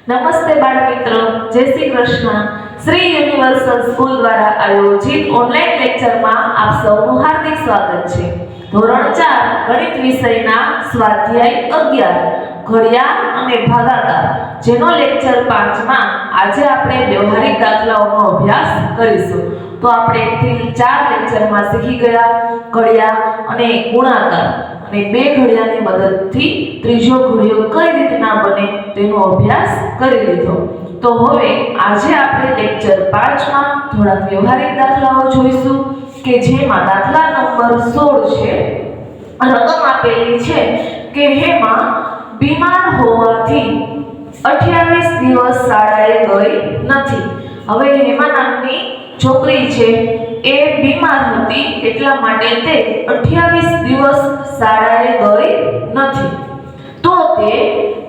નમસ્તે બાળ મિત્રો, જય શ્રી કૃષ્ણ. શ્રી યુનિવર્સલ સ્કૂલ દ્વારા આયોજિત ઓનલાઈન લેક્ચરમાં આપ સૌનું હાર્દિક સ્વાગત છે. ધોરણ 4 ગણિત વિષયના સ્વાધ્યાય 11 ઘડિયાળ અને ભાગાકાર, જેનો લેક્ચર 5 માં આજે આપણે વ્યવહારિક દાખલાઓનો અભ્યાસ કરીશું. તો આપણે 1 થી 4 લેક્ચરમાં શીખી ગયા ઘડિયાળ અને ગુણાકાર અને બે ઘડિયાળની મદદથી ત્રીજો ઘડિયો કઈ રીતના બને તેનો અભ્યાસ કરી લીધો. તો હવે આજે આપણે લેક્ચર 5 માં થોડા વ્યવહારિક દાખલાઓ જોઈશું કે જેમાં દાખલા નંબર 16 છે. રકમ આપેલી છે કે હેમાં બીમાર હોવાથી 28 દિવસ શાળાએ ગઈ નથી. હવે હેમા નામની છોકરી છે, એ બીમાર હતી એટલા માટે તે 28 દિવસ શાળાએ ગઈ નથી. તો તે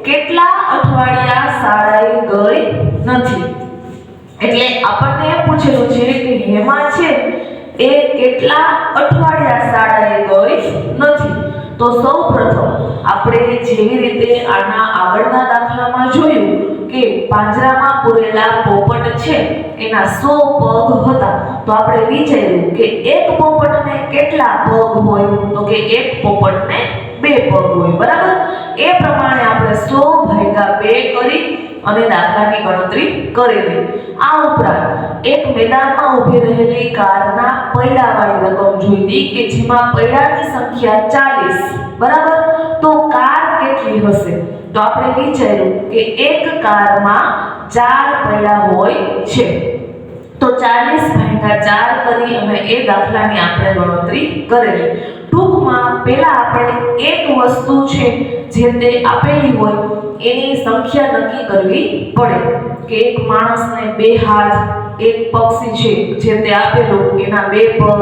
કેટલા અઠવાડિયા શાળાએ ગઈ નથી? એટલે આપણને એમ પૂછેલું છે કે હેમા છે એ કેટલા અઠવાડિયા શાળાએ ગઈ નથી. તો સૌપ્રથમ આપણે જેવી રીતે આના આગળના દાખલામાં જોયું કે પાંજરામાં પૂરેલા પોપટ છે એના 100 પગ હતા. તો આપણે વિચાર્યું કે એક પોપટને કેટલા પગ હોય? તો કે એક પોપટને 2 પગ હોય, બરાબર? એ પ્રમાણે આપણે 100/2 કરી અને દાખલાની ગણતરી કરેલી. આ ઉપરાંત એક મેદાનમાં ઊભી રહેલી કારના પૈડાવાળી રકમ જોઈતી કે જેમાં પૈડાની સંખ્યા 40, બરાબર? તો કાર કેટલી હશે? તો આપણે વિચાર્યું કે એક કારમાં 4 પૈડા હોય છે. તો 40/4 કરી અને એ દાખલાની આપણે ગણતરી કરેલી. ટૂંકમાં પહેલા આપણે એક વસ્તુ છે જે તે આપેલી હોય એની સંખ્યા નક્કી કરવી પડે કે એક માણસને 2 હાથ, એક પક્ષી છે જે તે આપેલું એના 2 પગ,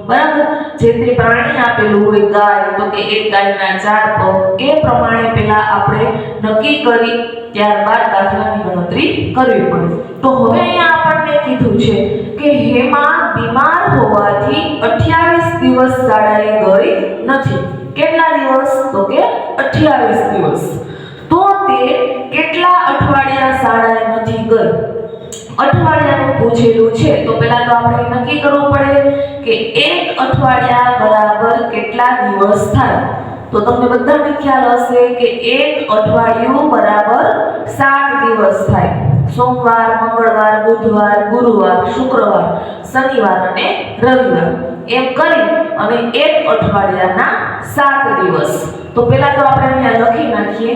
બરાબર? જે તે પ્રાણી આપેલું હોય ગાય, તો કે એક ગાયના 4 પગ. એ પ્રમાણે પહેલા આપણે નક્કી કરી ત્યારબાદ દાખલાની ગણતરી કરવી પડે. તો હવે અહીંયા આપણને કીધું છે કે હેમા બીમાર હોવાથી 28 દિવસ શાળાએ ગઈ નથી. કેટલા દિવસ? તો કે 28 દિવસ. તો તે કેટલા અઠવાડિયા શાળાએ નથી ગઈ? અઠવાડિયાનું પૂછેલું છે તો પહેલા તો આપણે નક્કી કરવું પડે કે એક અઠવાડિયા બરાબર કેટલા દિવસ થાય. તો તમને બધાને ખ્યાલ હશે કે એક અઠવાડિયું બરાબર 7 દિવસ થાય. સોમવાર, મંગળવાર, બુધવાર, ગુરુવાર, શુક્રવાર, શનિવાર અને રવિવાર, એમ કરી અને એક અઠવાડિયાના 7 દિવસ. તો પહેલા તો આપણે અહીંયા લખી નાખીએ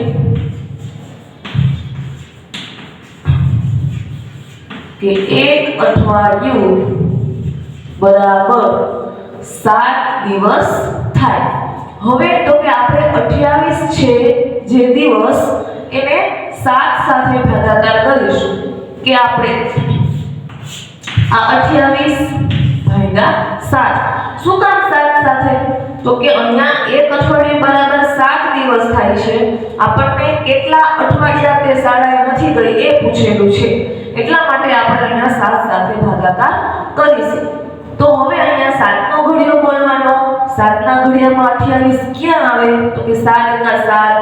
કે એક અઠવાડિયું બરાબર 7 દિવસ થાય. હવે તો કે આપણે 28 છે જે દિવસ એને 7 સાથે ભાગાકાર કરીશું કે આપણે આ 28/7. શું કામ 7 સાથે? તો કે અહીંયા એક અઠવાડિયું બરાબર 7 દિવસ થાય છે. આપણને કેટલા અઠવાડિયા તે શાળાએ નથી ગઈ એ પૂછેલું છે, એટલા માટે આપણે અહીંયા 7 સાથે ભાગાકાર કરીશું. તો હવે અહીંયા 7 નો ઘડિયો બોલવાનો. 7 ના ઘડિયામાં 28 ક્યાં આવે? તો કે 7 × 7,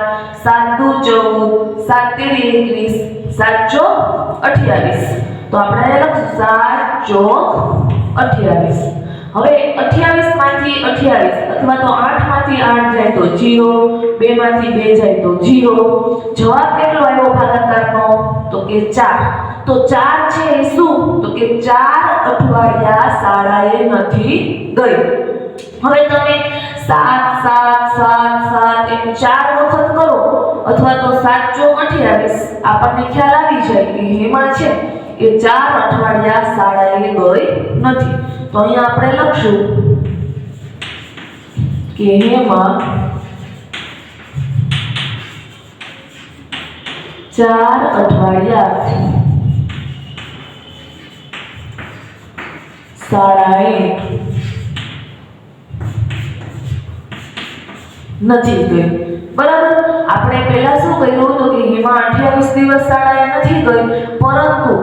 7 × 14, 7 × 21, 7 × 28. તો આપણે લખશું 7 × 28. હવે 28 માંથી 28 અથવા તો 8 માંથી 8 જાય તો 0, 2 માંથી 2 જાય તો 0. જવાબ કેટલો આવ્યો ભાગાકારનો? તો કે 4. તો 4 છે એ શું? તો કે 4 અઠવાડિયા શાળાએ નથી ગઈ. હવે તમે 7 7 7 7 એમ 4 વખત કરો અથવા તો 7 × 28, આપણને ખ્યાલ આવી જાય કે હેમા છે એ 4 અઠવાડિયા શાળાએ ગઈ નથી. તો અહીંયા આપણે લખશું કે હેમા 4 અઠવાડિયા શાળાએ નથી ગઈ, બરાબર? આપણે પહેલા શું કર્યું તો કે હેમા 28 દિવસ શાળાએ નથી ગઈ, પરંતુ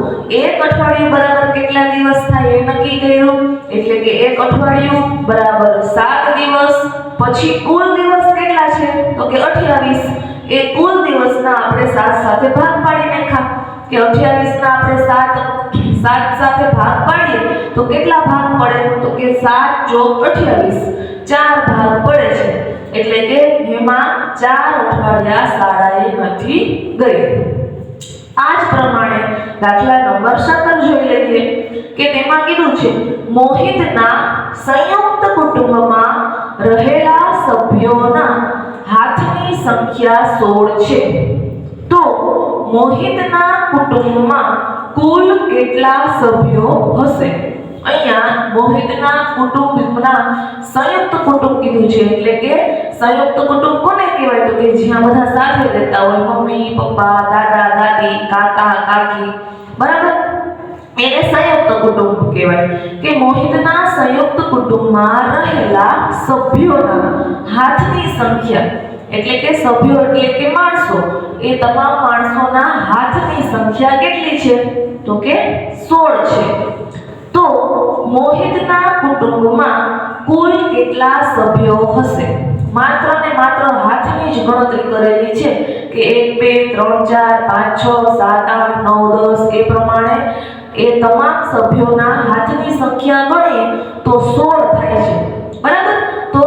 એક અઠવાડિયું બરાબર કેટલા દિવસ થાય એ નક્કી કર્યું. એટલે કે એક અઠવાડિયું બરાબર 7 દિવસ. પછી કુલ દિવસ કેટલા છે? તો તો કે 28 એ કુલ દિવસના આપણે 7 સાથે ભાગ પાડી નાખ્યા કે 28 ના આપણે 7 સાથે ભાગ પાડીએ તો કેટલા ભાગ પડે તો કે 7 ચોક 28 4 ભાગ પડે છે એટલે કે એમાં 4 અઠવાડિયા શાળાએ નથી ગઈ। આ જ પ્રમાણે દાખલા નંબર 17 જોઈ લઈએ કે તેમાં કીધું છે મોહિતના સંયુક્ત કુટુંબમાં રહેલા સભ્યોના હાથની સંખ્યા 16 છે તો મોહિતના કુટુંબમાં કુલ કેટલા સભ્યો હશે। અહીંયા મોહિતના કુટુંબના સંયુક્ત કુટુંબ કીધું છે એટલે કે સંયુક્ત કુટુંબ કોને કહેવાય તો કે જ્યાં બધા સાથે રહેતા હોય મમ્મી પપ્પા દાદા દાદી કાકા કાકી બરાબર એને સંયુક્ત કુટુંબ કહેવાય કે મોહિતના સંયુક્ત કુટુંબમાં રહેલા સભ્યોના હાથની સંખ્યા એટલે કે સભ્યો એટલે કે માણસો એ તમામ માણસોના હાથની સંખ્યા કેટલી છે તો કે 16 છે। તો મોહિતના કુટુંબમાં કુલ કેટલા સભ્યો હશે માત્ર ને માત્ર હાથની જ ગણતરી કરેલી છે કે 1 2 3 4 5 6 7 8 9 10 એ પ્રમાણે એ તમામ સભ્યોના હાથની સંખ્યા ગણીએ તો 16 થાય છે બરાબર। તો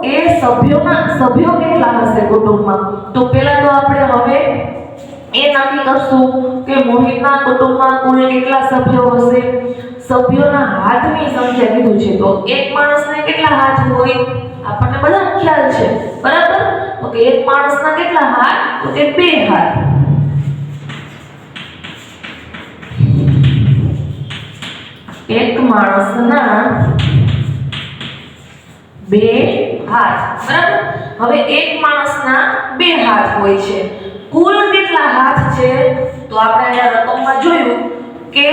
એ સભ્યો કેટલા હશે કુટુંબમાં તો પહેલા તો આપણે હવે એ નક્કી કરશું કે મોહિતના કુટુંબમાં કુલ કેટલા સભ્યો હશે। સભ્યોના હાથની સંખ્યા કીધું છે તો એક માણસને કેટલા હાથ હોય આપણને બધાને ખ્યાલ છે બરાબર તો કે એક માણસના કેટલા હાથ તો કે 2 હાથ એક માણસના 2 હાથ બરાબર। હવે એક માણસના 2 હાથ હોય છે કુલ કેટલા હાથ છે તો આપણે અહીંયા રકમમાં જોયું કે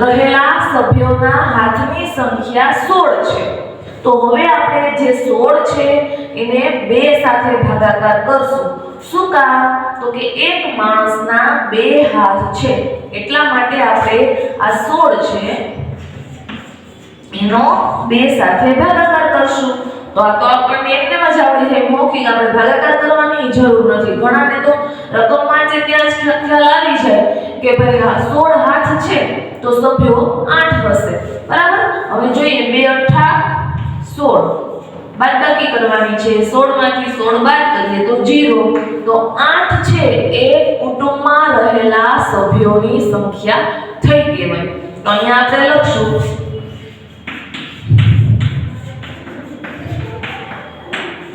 રહેલા સભ્યોના હાથની સંખ્યા 16 છે તો હવે આપણે જે 16 છે એને 2 સાથે ભાગાકાર કરશું શું કામ તો કે એક માણસના 2 હાથ છે એટલા માટે આપણે આ 16 છે એનો 2 સાથે ભાગાકાર કરશું તો આ તો આપણને એકને જ આવડી જાય મૌખિક આપણે ભાગાકાર કરવાની જરૂર નથી ઘણાને તો રકમમાં જે ત્યાં જ ખ્યાલ આવી જાય કે ભાઈ આ 16 હાથ છે તો સભ્યો 8 હશે બરાબર। હવે જોઈએ 2 * 16 બાદબાકી કરવાની છે 16 માંથી 16 બાદ કરીએ તો 0 તો 8 છે એ કુટુંબમાં રહેલા સભ્યોની સંખ્યા થઈ કહેવાય તો અહીંયા આપણે લખશું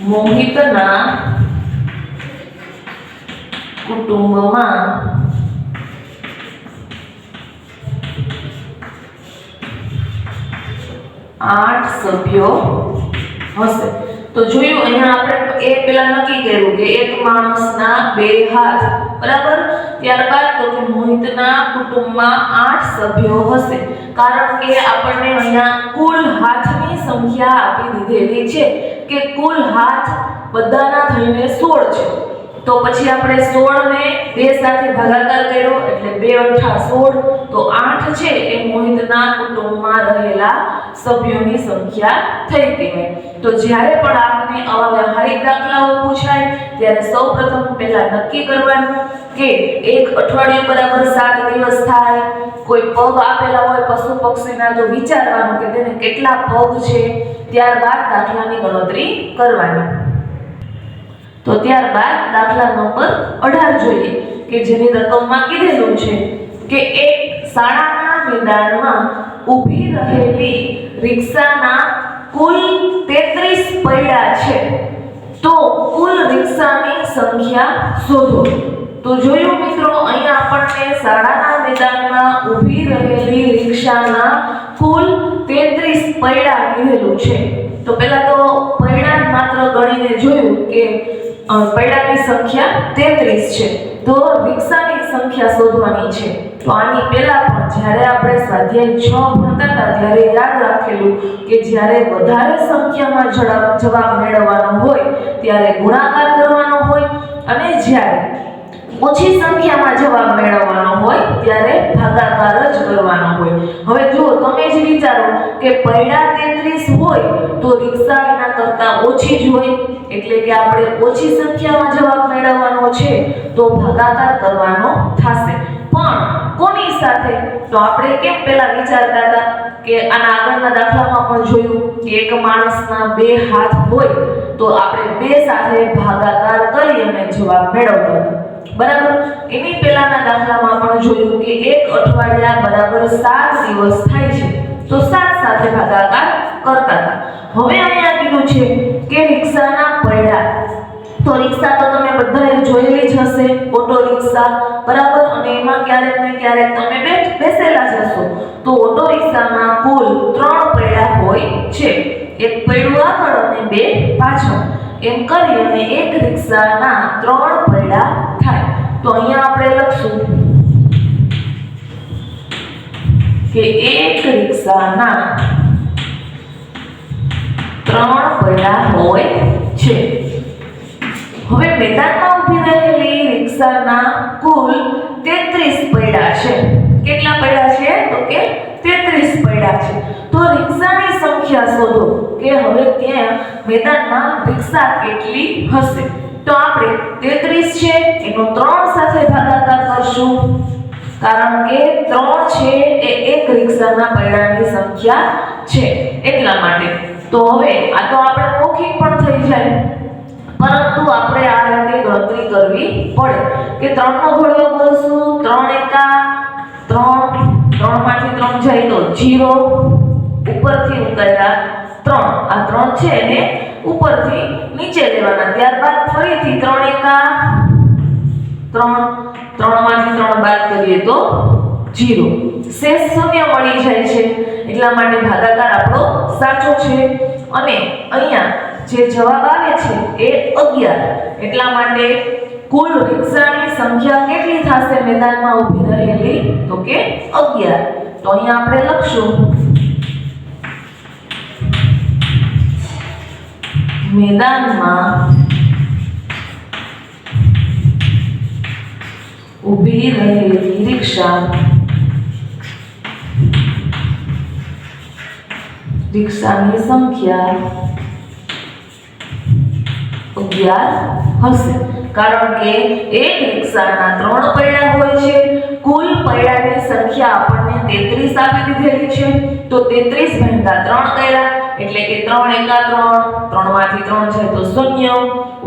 મોહિતના કુટુંબમાં 8 સભ્યો હશે તો જોયું અહીંયા આપણે એ પેલા નક્કી કર્યું કે એક માણસના 2 હાથ બરાબર ત્યારબાદ તો કે મોહિતના કુટુંબમાં 8 સભ્યો હશે કારણ કે આપણને અહીંયા કુલ હાથની સંખ્યા આપી દીધેલી છે કે કુલ હાથ બધાના થઈને 16 છે તો પછી આપણે 16 ને 2 સાથે ભાગાકાર કર્યો એટલે 2 * 8 16 તો 8 છે એ મોહિતના કુટુંબમાં રહેલા સભ્યોની સંખ્યા થઈ કહેવાય। તો જ્યારે પણ આપણે આવા વ્યવહારિક દાખલાઓ પૂછાય ત્યારે સૌપ્રથમ પહેલા નક્કી કરવાનું કે એક અઠવાડિયું બરાબર 7 દિવસ થાય કોઈ પગ આપેલા હોય પશુ પક્ષીના તો વિચારવાનું કે તેને કેટલા પગ છે ત્યારબાદ દાખલાની ગણતરી કરવાની। તો ત્યારબાદ દાખલા નંબર 18 જોઈએ કે જેની રકમમાં કીધેલું છે કે એક શાળાના મેદાનમાં ઊભી રહેલી રિક્ષાના કુલ 33 પૈડા છે તો કુલ રિક્ષાની સંખ્યા શોધો। તો જોયું મિત્રો અહીંયા આપણને શાળાના મેદાનમાં ઊભી રહેલી રિક્ષાના કુલ 33 પૈડા કીધેલું છે તો પહેલા તો પૈડા માત્ર ગણીને જોયું કે પૈડાની સંખ્યા 33 છે તો રિક્ષાની સંખ્યા શોધવાની છે તો આની પહેલા પણ જ્યારે આપણે સ્વાધ્યાય 6 ભણતા હતા ત્યારે યાદ રાખેલું કે જ્યારે વધારે સંખ્યામાં જવાબ મેળવવાનો હોય ત્યારે ગુણાકાર કરવાનો હોય અને જ્યારે ઓછી સંખ્યામાં જવાબ મેળવવાનો હોય ત્યારે ભાગાકાર જ કરવાનો હોય। હવે જો તમે જ વિચારો કે પૈડા 33 હોય તો રિક્ષા એના કરતાં ઓછી જ હોય, એટલે કે આપણે ઓછી સંખ્યામાં જવાબ મેળવવાનો છે તો ભાગાકાર કરવાનો થશે. પણ કોની સાથે? તો આપણે કેમ પેલા વિચારતા હતા કે આના આગળના દાખલામાં પણ જોયું કે એક માણસના 2 હાથ હોય તો આપણે 2 સાથે ભાગાકાર કરી અને જવાબ મેળવતા હતા. બરાબર. એની પહેલાના દાખલામાં પણ જોયું કે એક અઠવાડિયા બરાબર 7 દિવસ થાય છે તો 7 સાથે ભાગાકાર કરતા હતા. હવે અહીંયા કીધું છે કે રિક્ષાના પૈડા. તો રિક્ષા તો તમે બધાએ જોયેલી જ હશે, ઓટો રિક્ષા, બરાબર. અને એમાં ક્યારેક ને ક્યારેક તમે બેસેલા જ હશો. તો ઓટો રિક્ષામાં કુલ 3 પૈડા હોય છે, એક પૈડું આગળ અને 2 પાછળ. એમ કરી અને એક રિક્ષાના 3 પૈડા થાય. તો અહીંયા આપણે લખશું કે એક રિક્ષાના 3 પૈડા હોય છે. હવે મેદાનમાં ઊભી રહેલી રિક્ષાના કુલ 33 પૈડા છે. કેટલા પૈડા છે? તો કે 33 પૈડા છે. તો રિક્ષાની સંખ્યા શોધો કે હવે ત્યાં મેદાનમાં રિક્ષા કેટલી હશે. તો આપણે 33 છે એનો 3 સાથે ભાગાકાર કરશું, કારણ કે 3 છે એ એક રિક્ષાના પૈડાની સંખ્યા છે એટલા માટે. તો હવે આ તો આપણે મૌખિક પણ થઈ જાય, પરંતુ આપણે આ રીતે ગણતરી કરવી પડે કે 3 નો ઘડિયો બોલશું, 3 એકા 3, 3 માંથી 3 જાય તો 0, ઉપરથી ઉતાર્યા 3. આ 3 છે એને ઉપરથી નીચે લેવાના. ત્યારબાદ ફરીથી 3 એકા 3, 3 માંથી 3 બાદ કરીએ તો 0. શેષ શૂન્ય મળી જાય છે એટલા માટે ભાગાકાર આપણો સાચો છે. અને અહીંયા જે જવાબ આવે છે એ 11. એટલા માટે કુલ રિક્ષાની સંખ્યા કેટલી થશે મેદાનમાં ઊભી રહેલી? તો કે 11. તો અહીંયા આપણે લખશું મેદાનમાં ઊભી રહેલી રિક્ષાની સંખ્યા 11 હશે, કારણ કે એક રિક્ષાના 3 પૈડા હોય છે. કુલ પૈડાની સંખ્યા આપણને 33 આપી દીધેલી છે. તો 33 ભાગ્યા 3 કર્યા એટલે કે 3 એકા 3, 3 માંથી 3 જાય તો 0,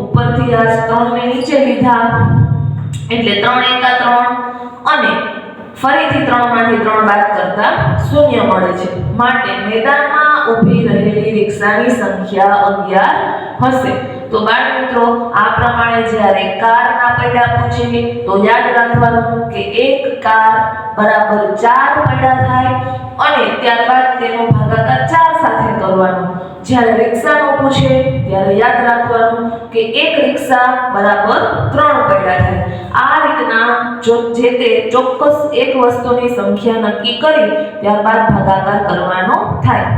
ઉપરથી આ 3 ને નીચે લીધા એટલે 3 એકા 3 અને ફરીથી 3 માંથી 3 બાદ કરતા 0 મળે છે. માટે મેદાનમાં ઊભી રહેલી રિક્ષાની સંખ્યા 11 હશે. તો બાળ મિત્રો, આ પ્રમાણે જ્યારે કારના પૈડા પૂછે તો યાદ રાખવાનું કે એક કાર બરાબર 4 પૈડા થાય અને ત્યારબાદ તેનો ભાગાકાર 4 સાથે કરવાનો. જ્યારે રિક્ષાનો પૂછે ત્યારે યાદ રાખવાનું કે એક રિક્ષા બરાબર 3 પૈડા થાય. આ રીતના જે તે ચોક્કસ એક વસ્તુની સંખ્યા નક્કી કરી ત્યારબાદ ભાગાકાર કરવાનો થાય.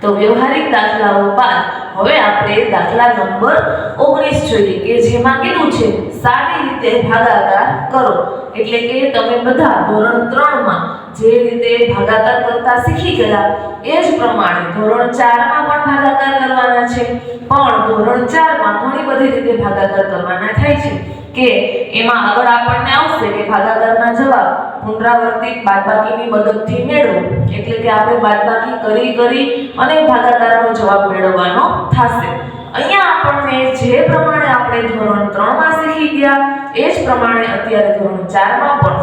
તો વ્યવહારિક દાખલાઓ બાદ હવે આપણે દાખલા નંબર 19 જોઈએ કે જેમાં કીધું છે સારી રીતે ભાગાકાર કરો. એટલે કે તમે બધા ધોરણ 3 માં જે રીતે ભાગાકાર કરતા શીખી ગયા એ જ પ્રમાણે ધોરણ 4 માં પણ ભાગાકાર કરવાના છે. પણ ધોરણ 4 માં ઘણી બધી રીતે ભાગાકાર કરવાના થાય છે કે એમાં આગળ આપણને આવશે કે ભાગાકારના જવાબ પુનરાવર્તિત બાદબાકીની મદદથી મેળવો. એટલે કે આપણે બાદબાકી કરી અને ભાગાકારનો જવાબ મેળવવાનો થશે. અહીંયા આપણને જે પ્રમાણે આપણે ધોરણ 3 માં શીખી ગયા એ જ પ્રમાણે અત્યારે ધોરણ 4 માં પણ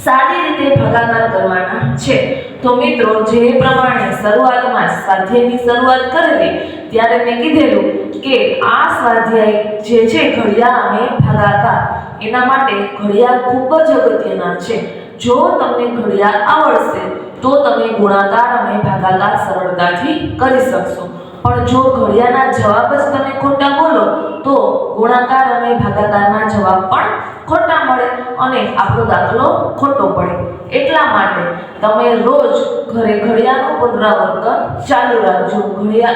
સાદી રીતે ભાગાકાર કરવાના છે. તો મિત્રો, જે પ્રમાણે શરૂઆતમાં સ્વાધ્યાયની શરૂઆત કરેલી ત્યારે મેં કીધેલું કે આ સ્વાધ્યાય જે છે ઘડિયા અને ભાગાકાર, એના માટે ઘડિયા ખૂબ જ અગત્યના છે. જો તમને ઘડિયા આવડશે તો તમે ગુણાકાર અને ભાગાકાર સરળતાથી કરી શકશો. પણ જો ઘડિયાના જવાબ જ તમે ખોટા બોલો તો ગુણાકાર અને ભાગાકારના જવાબ પણ ખોટા મળે અને આપણો દાખલો ખોટો પડે. એટલા માટે તમે રોજ ઘરે ઘડિયાનું પુનરાવર્તન ચાલુ રાખજો.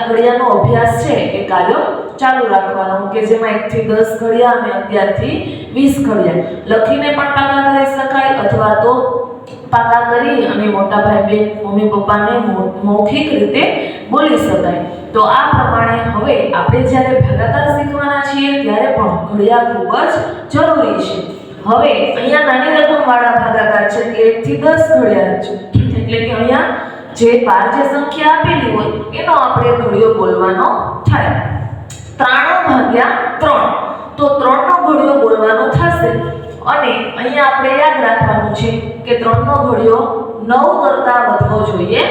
ઘડિયાનો અભ્યાસ છે એ કાયમ ચાલુ રાખવાનો કે જેમાં 1 થી 10 ઘડિયા અને 11 થી 20 ઘડિયા લખીને પણ પાકા કરી શકાય અથવા તો પાકા કરી અને મોટા ભાઈ બેન મમ્મી પપ્પાને મૌખિક રીતે બોલી શકાય. તો આ પ્રમાણે હવે આપણે જ્યારે ભાગાકાર શીખવાના છીએ ત્યારે પણ ઘડિયા ખૂબ જ જરૂરી છે. હવે અહીંયા નાની રકમવાળા ભાગાકાર છે કે 1 થી 10 ઘડિયા છે, એટલે કે અહીંયા જે બાર જે સંખ્યા આપેલી હોય એનો આપણે ઘડિયો બોલવાનો થાય. 93 તો 3 નો ઘડિયો બોલવાનો થશે. અને અહીંયા આપણે યાદ રાખવાનું છે કે 3 નો ઘડિયો 9 કરતા વધવો જોઈએ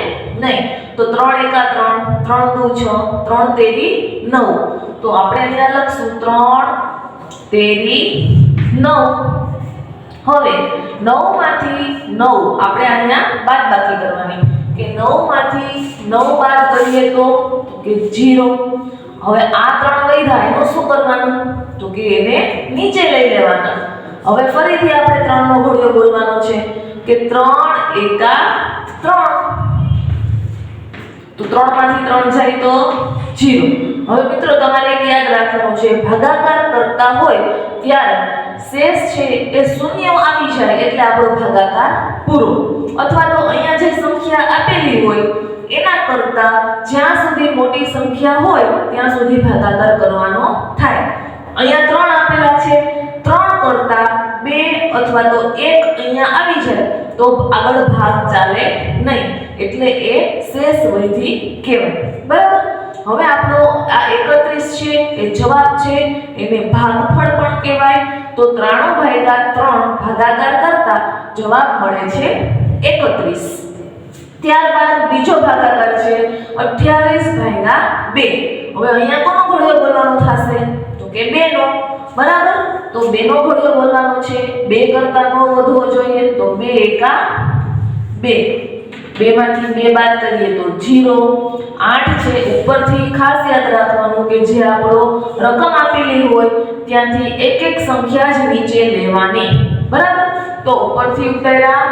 નહીં. તો 3 એકા 3, 3 દુ 6, 3 તેરી 9. તો આપણે અહીંયા લખશું 3 તેરી 9. હવે 9 માંથી 9 આપણે અહીંયા બાદબાકી કરવાની કે 9 માંથી 9 બાદ કરીએ તો કે 0. હવે આ 3 વધ્યા એનું શું કરવાનું તો કે એને નીચે લઈ લેવાના. હવે ફરીથી આપણે 3 નો ઘડિયો બોલવાનો છે કે 3 એકા 3. તો 3 માંથી 3 જાય તો 0. હવે મિત્રો તમારે એક યાદ રાખવાનું છે, ભાગાકાર કરતા હોય ત્યારે શેષ છે એ શૂન્ય આવી જાય એટલે આપણો ભાગાકાર પૂરો. અથવા તો અહીંયા જે સંખ્યા આપેલી હોય એના કરતા જ્યાં સુધી મોટી સંખ્યા હોય ત્યાં સુધી ભાગાકાર કરવાનો થાય. અહીંયા 3 આપેલા છે, 3 કરતા 2 અથવા તો 1 અહીંયા આવી જાય તો આગળ ભાગ ચાલે નહીં, એટલે એ શેષ વૈધી કહેવાય. બરાબર. હવે આપણો આ 31 છે એ જવાબ છે, એને ભાગફળ પણ કહેવાય. તો 93/3 ભાગાકાર કરતા જવાબ મળે છે 31. ત્યારબાદ બીજો ભાગાકાર છે 28/2. હવે અહીંયા કોનો ઘડિયો બોલવાનો થશે તો કે 2 નો. બરાબર. તો 2 નો ઘડિયો બોલવાનો છે, 2 કરતા નો વધવો જોઈએ તો 2 એકા 2. 2 માંથી 2 બાદ કરીએ તો 0. 8 છે, ઉપરથી ખાસ યાદ રાખવાનું કે જે આપણો રકમ આપેલી હોય ત્યાંથી એક એક સંખ્યા જ નીચે લેવાની. બરાબર. તો ઉપરથી ઉતાર્યા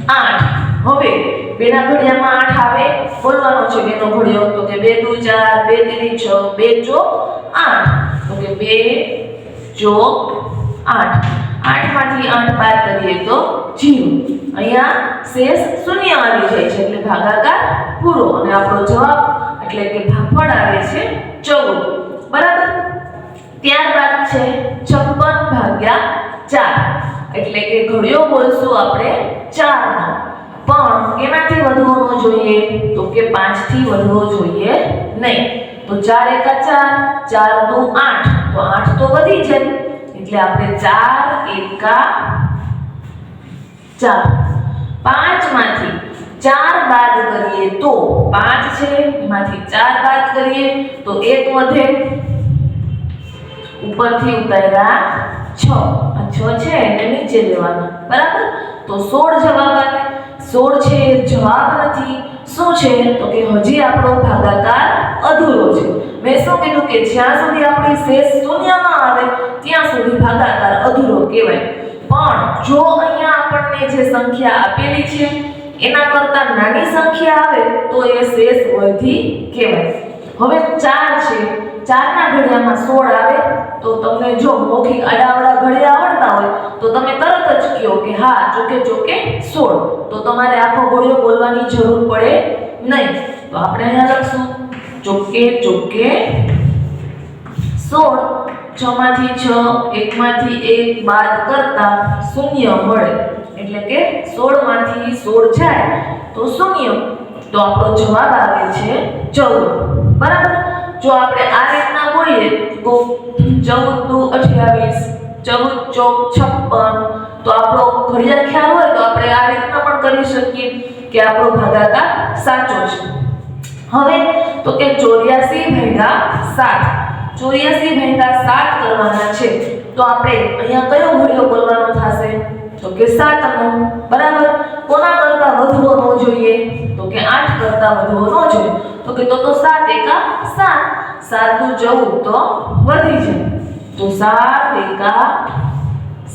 8. હવે 2 ના ઘડિયામાં 8 આવે, બોલવાનો છે 2 નો ઘડિયો તો કે 2 દુ 4, 2 તેરી 6, 2 ચોક 8. તો કે 2 ચોક 8. 8 માંથી 8 બાદ કરીએ તો 0. અહીંયા શેષ શૂન્ય આવી જાય છે એટલે ભાગાકાર પૂરો અને આપણો જવાબ એટલે કે ભાગફળ આવે છે 14. બરાબર. ત્યારબાદ છે 56/4 એટલે કે ઘડિયો બોલશું આપણે 4 નો, પણ કેનાથી વધવો ન જોઈએ તો કે 5 થી વધવો જોઈએ નહીં. તો 4 એકા 4, 4 દુ 8, તો 8 તો વધી જાય એટલે આપણે 4 એકા 4. 5 માંથી 4 બાદ કરીએ તો 5 છે એમાંથી 4 બાદ કરીએ તો 1 વધે, ઉપરથી ઉતાર્યા 6. આ 6 છે એને નીચે લેવાના. બરાબર. તો 16 જવાબ આવે. 16 છે જવાબ નથી. શું છે તો કે હજી આપણો ભાગાકાર અધૂરો છે. મેં શું કીધું કે જ્યાં સુધી આપણી શેષ શૂન્યમાં આવે ત્યાં સુધી ભાગાકાર અધૂરો કહેવાય. પણ જો અહીંયા આપણને જે સંખ્યા આપેલી છે એના કરતા નાની સંખ્યા આવે તો એ શેષ વૈધી કહેવાય. હવે 4 છે, 4 ના ઘડિયામાં 16 આવે તો તમને જો મૌખિક આડાવડા ઘડિયા આવડતા હોય તો તમે તરત જ કહો કે હા ચોકે ચોકે 16. તો તમારે આખો ઘડિયો બોલવાની જરૂર પડે નહીં. તો આપણે અહીંયા લખશું ચોકે ચોકે 16. 6 માંથી 6, 1 માંથી 1 બાદ કરતા શૂન્ય મળે એટલે કે 16 માંથી 16 જાય તો શૂન્ય. તો આપણો જવાબ આવે છે 14. બરાબર. જો આપણે આ રીતના બોલીએ તો 14 દુ 28, 14 ચોક 56. તો આપણો ઘડિયા ખ્યાલ હોય તો આપણે આ રીતના પણ કરી શકીએ કે આપણો ભાગાકાર સાચો છે. હવે તો કે 84/7. 84/7 કરવાના છે તો આપણે અહીંયા કયો ઘડિયો બોલવાનો થશે તો કે 7 નો. બરાબર. કોના કરતા વધવો ન જોઈએ તો કે 8 કરતા વધવો ન જોઈએ તો કે તો 7 એકા 7. 7 દુ 14 તો વધી જાય તો 7 એકા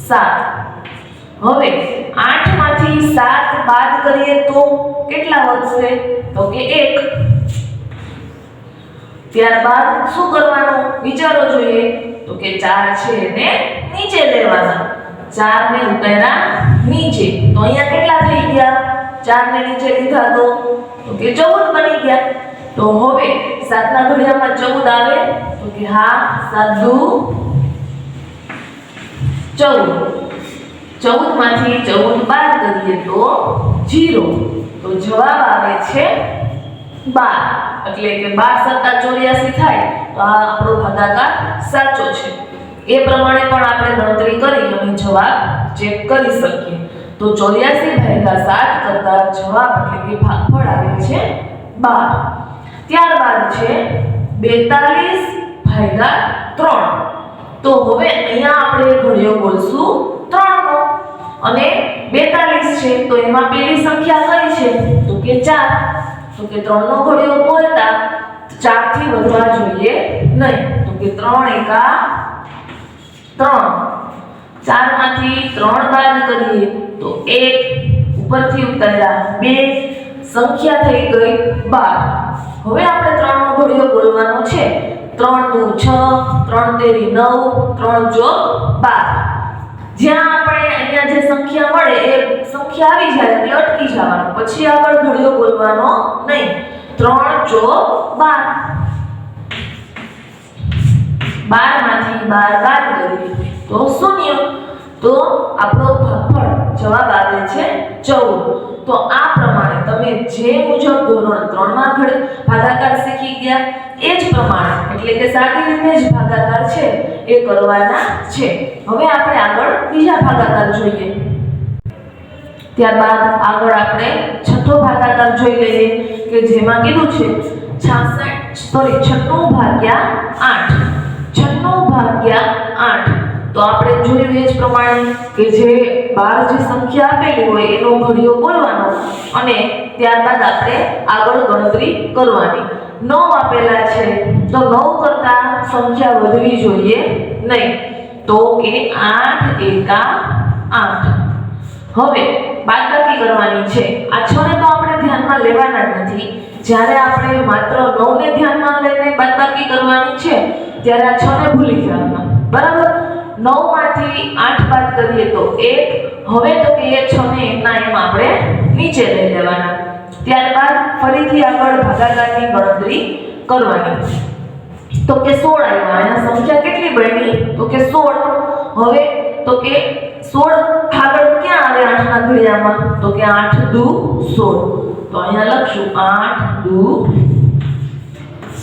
7. હવે 8 માંથી 7 બાદ કરીએ તો કેટલા વધશે તો કે 1. ત્યારબાદ શું કરવાનું વિચારો જોઈએ તો કે 4 છે એને નીચે લેવાના. 4 ને ઉતાર્યા નીચે, તો અહીંયા કેટલા થઈ ગયા? 4 ને નીચે લીધા તો કે 14 બની ગયા. તો હવે 7 ના ઘડિયામાં 14 આવે તો કે હા, 7 દુ 14. 14 માંથી 14 બાદ કરીએ તો 0. તો જવાબ આવે છે 12. એટલે કે 12 * 7 = 84 થાય. તો આ આપણો ભાગાકાર સાચો છે. એ પ્રમાણે પણ આપણે ગણતરી કરી અને જવાબ ચેક કરી શકીએ. તો 84 / 7 કરતા જવાબ એટલે કે ભાગફળ આવે છે 12. ત્યારબાદ છે 42 / 3. તો હવે અહીંયા આપણે ઘડિયો બોલશું 3 નો અને 42 છે તો એમાં પેલી સંખ્યા કઈ છે? તો કે 4. તો કે 3 નો ઘડિયો બોલતા 4 થી વધવા જોઈએ નહીં. તો કે 3 એકા 3. 4 માંથી 3 બાદ કરીએ તો 1 ઉપરથી ઉતાર્યા 2, સંખ્યા થઈ ગઈ 12. હવે આપણે 3 નો ઘડિયો બોલવાનો છે. 3 દુ 6, 3 તેરી 9, 3 ચોક 12. જ્યાં આપણે અહીંયા જે સંખ્યા મળે એ સંખ્યા આવી જાય એટલે અટકી જવાનું, પછી આગળ ઘડિયો બોલવાનો નહીં. 3 ચોક 12. 12 માંથી 12 બાદ કરીએ તો 0. તો આપણો ભાગફળ જવાબ આવે છે 14. તો આ પ્રમાણે તમે જે મુજબ ધોરણ 3 માં ભાગાકાર શીખી ગયા એ જ પ્રમાણે એટલે કે સાદી રીતે જ ભાગાકાર છે એ કરવાના છે. હવે આપણે આગળ બીજા ભાગાકાર જોઈએ. ત્યારબાદ આગળ આપણે છઠ્ઠો ભાગાકાર જોઈ લઈએ કે જેમાં કીધું છે 96 ભાગ્યા 8. 96 ભાગ્યા 8. તો આપણે જોયું એ જ પ્રમાણે કે જે 12 જે સંખ્યા આપેલી હોય એનો ઘડિયો બોલવાનો અને ત્યારબાદ આપણે આગળ ગણતરી કરવાની. 9 આપેલા છે તો 9 કરતા સંખ્યા વધવી જોઈએ નહીં. તો કે 8 એકા 8. હવે બાદબાકી કરવાની છે. આ 6 ને તો આપણે ધ્યાનમાં લેવાના જ નથી. જ્યારે આપણે માત્ર 9 ને ધ્યાનમાં લઈને બાદબાકી કરવાની છે ત્યારે આ 6 ને ભૂલી જવાના. બરાબર? 9 માંથી 8 બાદ કરીએ તો 1. હવે તો કે એ 6 ને એમના એમ આપણે નીચે લઈ લેવાના. ત્યારબાદ ફરીથી આગળ ભાગાકારની ગણતરી કરવાની. તો કે 16 આવ્યા. એના સંખ્યા કેટલી બની? તો કે 16. હવે તો કે 16 આગળ ક્યાં આવે 8 ના ઘડિયામાં? તો કે 8 દુ 16. તો અહીંયા લખશું 8 દુ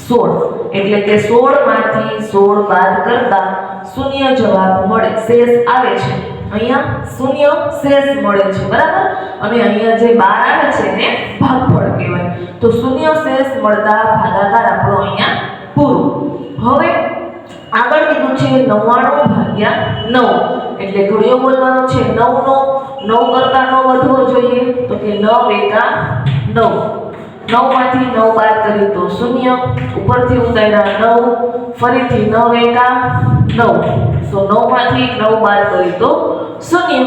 16. એટલે કે 16 માંથી 16 બાદ કરતા શૂન્ય જવાબ મળે, શેષ આવે છે. અહીંયા શૂન્ય શેષ મળે છે. બરાબર? અને અહીંયા જે 12 આવે છે એને ભાગફળ કહેવાય. તો શૂન્ય શેષ મળતા ભાગાકાર આપણો અહીંયા પૂરો. હવે આગળ કીધું છે 99 ભાગ્યા 9. એટલે ઘડિયો બોલવાનો છે 9 નો. 9 કરતા 9 વધવો જોઈએ તો કે 9 એકા 9. 9 માંથી 9 બાદ કરીએ તો 0, ઉપરથી ઉતાર્યા 9, ફરીથી 9 એકા 9. તો 9 માંથી 9 બાદ કરીએ તો 0.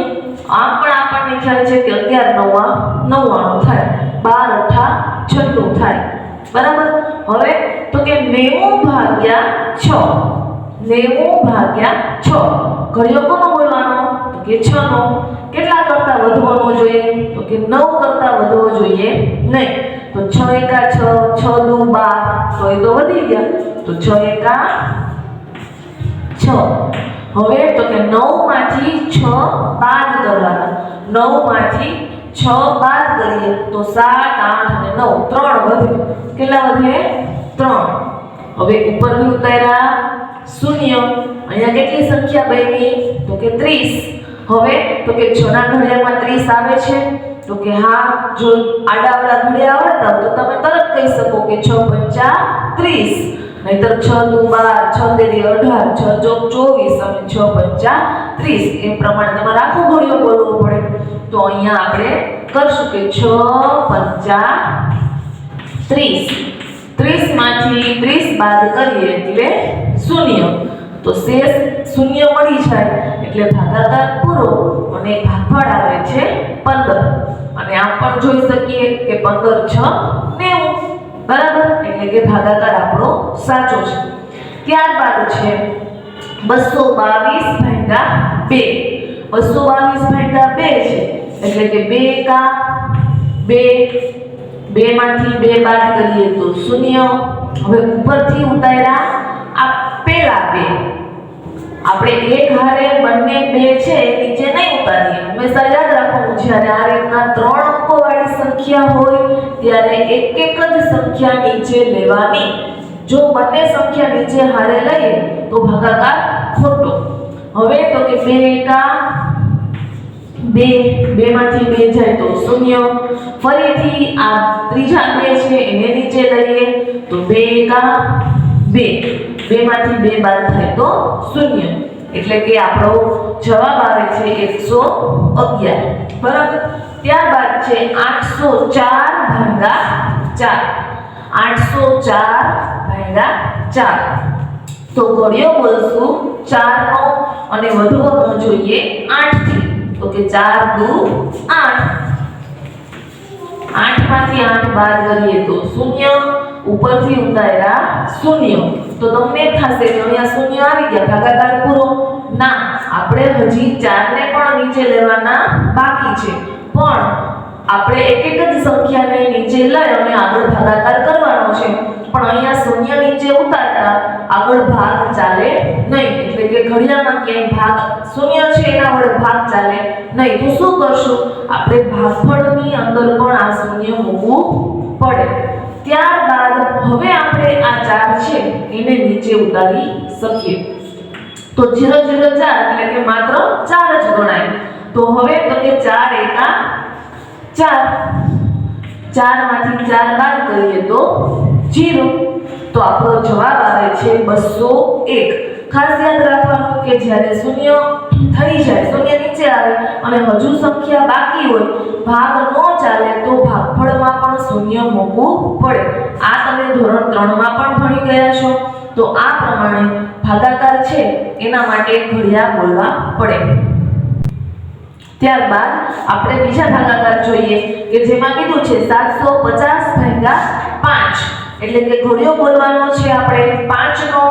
આમ પણ આપણને ખ્યાલ છે કે 11 9 99 થાય, 12 8 96 થાય. બરાબર? હવે તો કે 90 ભાગ્યા 6. 90 ભાગ્યા 6. ઘડિયો કોનો બોલવાનો? તો કે 6 નો. કેટલા કરતા વધવાનો જોઈએ? તો કે 9 કરતા વધવો જોઈએ નહીં. તો 6 એકા 6, 6 દુ 12. તો એ તો વધી ગયા. તો 6 એકા 6. હવે તો કે 9 માંથી 6 બાદ કરવાના. 9 માંથી 6 બાદ કરીએ તો 7 8 અને 9 3 વધે. કેટલા વધે? 3. હવે ઉપરથી ઉતાર્યા 0. અહીંયા કેટલી સંખ્યા બની? તો કે 30. હવે તો કે 6 ના ઘડિયામાં 30 આવે છે. તો કે હા, જો આડાવડા ઘડિયા આવડતા હોય તો તમે તરત કહી શકો કે 6 પંચા 30. નહીતર 6 દુ 12, 6 તેરી 18, 6 ચોક 24 અને 6 પંચા 30. એ પ્રમાણે તમારે આખો ઘડિયો બોલવો પડે. તો અહીંયા આપણે કરશું કે 6 પંચા 30. 30 માંથી 30 બાદ કરીએ એટલે 0. તો શેષ 0 મળી જાય એટલે ભાગાકાર પૂરો અને ભાગફળ આવે છે 15. અને આમ પણ જોઈ શકીએ કે 15 6 90. બરાબર? એટલે કે ભાગાકાર આપણો સાચો છે. ત્યારબાદ છે 222 ભાગ્યા 2. 222 ભાગ્યા 2 છે એટલે કે 2 એકા 2, 2 માંથી 2 બાદ કરીએ તો 0. હવે ઉપરથી ઉતાર્યા આ પેલા 2. આપણે એક હારે બંને 2 છે નીચે નહીં ઉતારીએ. હંમેશા યાદ રાખવાનું જ્યારે આ રીતના 3 અંકો વાળી સંખ્યા હોય ત્યારે એક એક જ સંખ્યા નીચે લેવાની. જો બંને સંખ્યા નીચે હારે લઈએ તો ભાગાકાર ખોટો. હવે તો કે 2 એકા 2, 2 માંથી 2 જાય તો 0. ફરીથી આ ત્રીજા 2 છે એને નીચે લઈએ તો 2 એકા 2, 2 માંથી 2 બાદ થાય તો 0. એટલે કે આપણો જવાબ આવે છે 111. બરાબર. ત્યારબાદ છે 804 ભાગ્યા 4. 804 ભાગ્યા 4. તો ઘડિયો બોલશું 4 નો અને વધુ નો જોઈએ 8 થી. તો કે 4 દુ 8. 8 માંથી 8 બાદ કરીએ તો 0. ઉપરથી ઉતાર્યા 0. તો તમને થશે કે અહીંયા 0 આવી ગયા ભાગાકાર પૂરો. ના, આપણે હજી 4 ને પણ નીચે લેવાના બાકી છે. પણ આપણે એક એક જ સંખ્યાને નીચે લઈ અને આગળ ભાગાકાર કરવાનો છે. પણ અહીંયા 0 નીચે ઉતારતા આગળ ભાગ ચાલે નહીં. એટલે કે ઘડિયામાં ક્યાંય ભાગ 0 છે એના વડે ભાગ ચાલે નહીં. તો શું કરશું? આપણે ભાગફળની અંદર પણ આ 0 મૂકવું પડે. ત્યારબાદ હવે આપણે આ 4 છે એને નીચે ઉતારી શકીએ. તો 004 એટલે કે માત્ર 4 જ ગણાય. તો હવે તો કે 4 એકા 4. 4 માંથી 4 બાદ કરીએ તો 0. તો આપણો જવાબ આવે છે 201. ખાસ યાદ રાખવાનું કે જ્યારે 0 થઈ જાય, 0 નીચે આવે અને હજુ સંખ્યા બાકી હોય, ભાગ ન ચાલે તો ભાગફળમાં પણ 0 મૂકવું પડે. આ તમે ધોરણ 3 માં પણ ભણી ગયા છો. તો આ પ્રમાણે ભાગાકાર છે એના માટે ઘડિયા બોલવા પડે. ત્યારબાદ આપણે બીજા ભાગાકાર જોઈએ કે જેમાં કીધું છે 750 ભાગ્યા 5. એટલે કે ઘડિયો બોલવાનો છે આપણે 5 નો.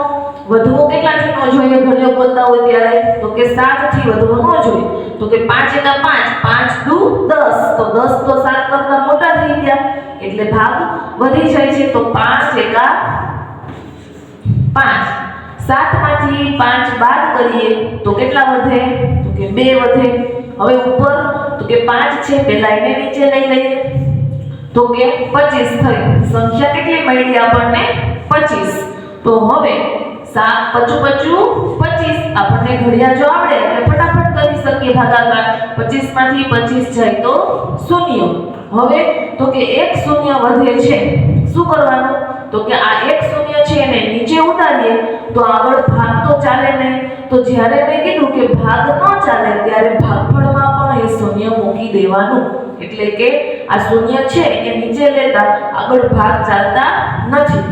વધવો કેટલાથી નો જોઈએ ઘડિયો બોલતા હોય ત્યારે? તો કે 7 થી વધવો નો જોઈએ. તો કે 5 એકા 5, 5 દુ 10. તો 10 તો 7 કરતા મોટા થઈ ગયા એટલે ભાગ વધી જાય છે. તો 5 એકા 5. 7 માંથી 5 બાદ કરીએ તો કેટલા વધે? તો કે 2 વધે. હવે ઉપર તો કે 5 છે પહેલા એને નીચે લઈ લઈએ તો કે 25 થઈ. સંખ્યા કેટલી મળી આપણને? 25. તો હવે 7 55 25. આપણને ઘડિયા જો આવડે એટલે ફટાફટ કરી શકીએ ભાગાકાર. 25 માંથી 25 જાય તો 0. હવે તો કે 1 0 વધે છે. શું કરવાનું? તો કે આ 1 0 છે એને નીચે ઉતારીએ તો આગળ ભાગ તો ચાલે નહીં. તો જ્યારે મેં કીધું કે ભાગ ન ચાલે ત્યારે ભાગફળમાં પણ એ 0 મૂકી દેવાનું. એટલે કે આ 0 છે એ નીચે લેતા આગળ ભાગ ચાલતા નથી.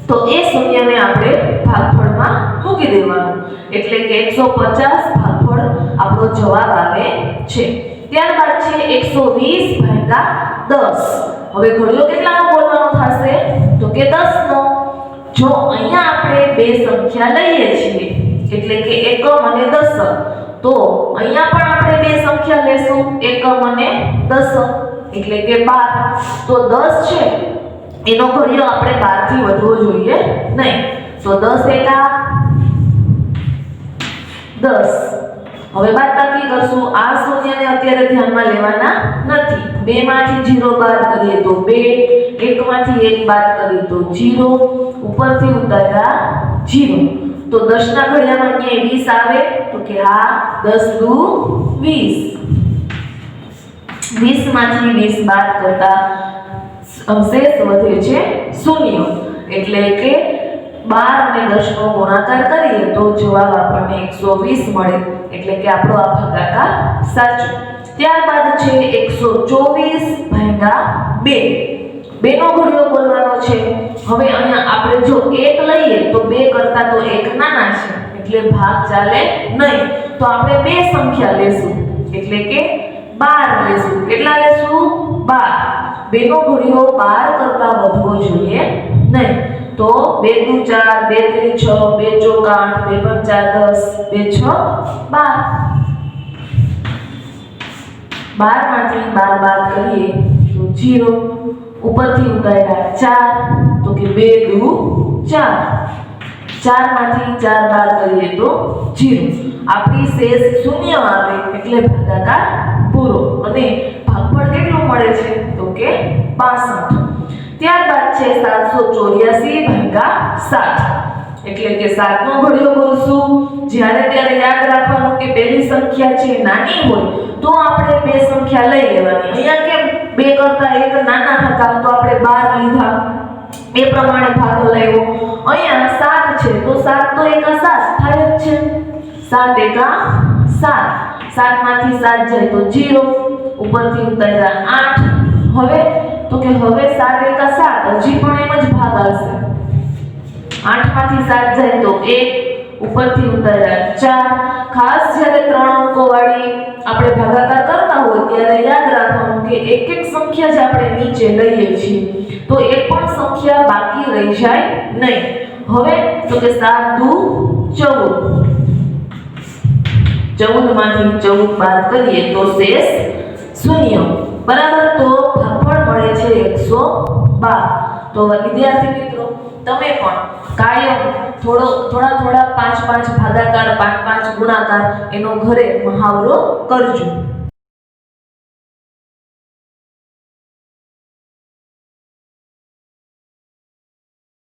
તો એ 0 ને આપણે ભાગફળમાં મૂકી દેવાનું. એટલે કે 150 ભાગફળ આપણો જવાબ આવે છે. ત્યારબાદ છે 120 ભાગ્યા 10. હવે ઘડિયો કેટલાનો બોલવાનો થશે? તો કે 10 નો. જો અહીંયા આપણે બે સંખ્યા લઈએ છીએ એટલે કે એકમ અને દશક, તો અહીંયા પણ આપણે બે સંખ્યા લેશું એકમ અને દશક એટલે કે 12. તો 10 છે એનો ઘડિયો આપણે 12 થી વધવો જોઈએ નહીં. તો 10 એકા 10. હવે બાદબાકી કરશું. આ શૂન્યને અત્યારે ધ્યાનમાં લેવાના નથી. 2 માંથી 0 બાદ કરીએ તો 2, 1 માંથી 1 બાદ કરીએ તો 0, ઉપરથી ઉતાર્યા 0. તો 10 ના ઘડિયામાં ક્યાંય 20 આવે? તો કે હા, 10 દુ 20. 20 માંથી 20 બાદ કરતા શેષ વધે છે 0. એટલે કે 12 અને 10 નો ગુણાકાર કરીએ તો જવાબ આપણને 120 મળે. એટલે કે આપણો આ ભાગાકાર સાચો. ત્યારબાદ છે 124 ભાગ્યા 2. 2 નો ઘડિયો બોલવાનો છે. હવે અહીંયા આપણે જો 1 લઈએ તો 2 કરતા તો 1 નાના છે એટલે ભાગ ચાલે નહીં. તો આપણે બે સંખ્યા લેશું એટલે કે 12 લેશું. કેટલા લેશું? 12. 2 નો ઘડિયો 12 કરતા વધવો જોઈએ નહીં. તો 2 દુ 4, 2 ત્રી 6, 2 ચોક 8, 2 પંચા 10, 2 છ 12. 12 માંથી 12 બાદ કરીએ તો 0, ઉપરથી ઉતાર્યા 4 તો કે 2 દુ 4, 4 માંથી 4 બાદ કરીએ તો 0. આપણી શેષ શૂન્ય આવે એટલે ભાગાકાર પૂરો અને ભાગફળ કેટલું મળે છે તો કે 62. ત્યારબાદ છે 784 ભાગ્યા 7 એટલે કે 7 નો ઘડિયો બોલશું. જ્યારે ત્યારે યાદ રાખવાનું કે પહેલી સંખ્યા છે નાની હોય તો આપણે બે સંખ્યા લઈ લેવાની. અહીંયા કેમ બે કરતા એક નાના હતા તો આપણે 12 લીધા, એ પ્રમાણે ભાગ લેવો. અહીંયા 7 છે તો 7 તો એકા 7 થાય જ છે. 7 એકા 7, 7 માંથી 7 જાય તો 0, ઉપરથી ઉતાર્યા 8. હવે તો કે હવે 7 એકા 7, હજી પણ એમ જ ભાગ આવશે. 8 માંથી 7 જાય તો 1, ઉપરથી ઉતાર્યા 4. ખાસ જ્યારે 3 અંકો વાળી આપણે ભાગાકાર કરતા હોય ત્યારે યાદ રાખવાનું કે એક એક સંખ્યા જે આપણે નીચે લઈએ છીએ તો એક પણ સંખ્યા બાકી રહી જાય નહીં. હવે તો કે 7 દુ 14, 14 માંથી 14 બાદ કરીએ તો શેષ શૂન્ય. બરાબર, તો ભાગફળ મળે છે 112. તો વિદ્યાર્થી મિત્રો તમે પણ કાયમ થોડા 5 ભાગાકાર 5 ગુણાકાર એનો ઘરે મહાવરો કરજો.